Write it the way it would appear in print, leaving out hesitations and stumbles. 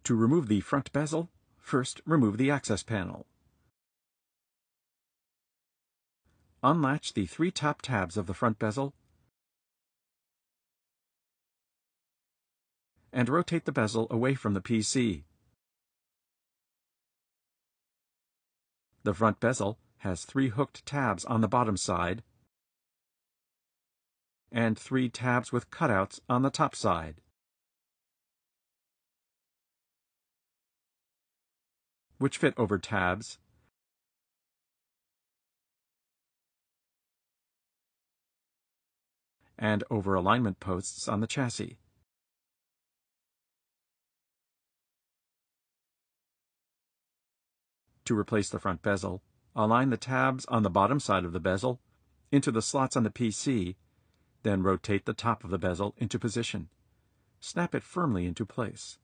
To remove the front bezel, first remove the access panel. Unlatch the 3 top tabs of the front bezel and rotate the bezel away from the PC. The front bezel has 3 hooked tabs on the bottom side and 3 tabs with cutouts on the top side. Which fit over tabs and over alignment posts on the chassis. To replace the front bezel, align the tabs on the bottom side of the bezel into the slots on the PC, then rotate the top of the bezel into position. Snap it firmly into place.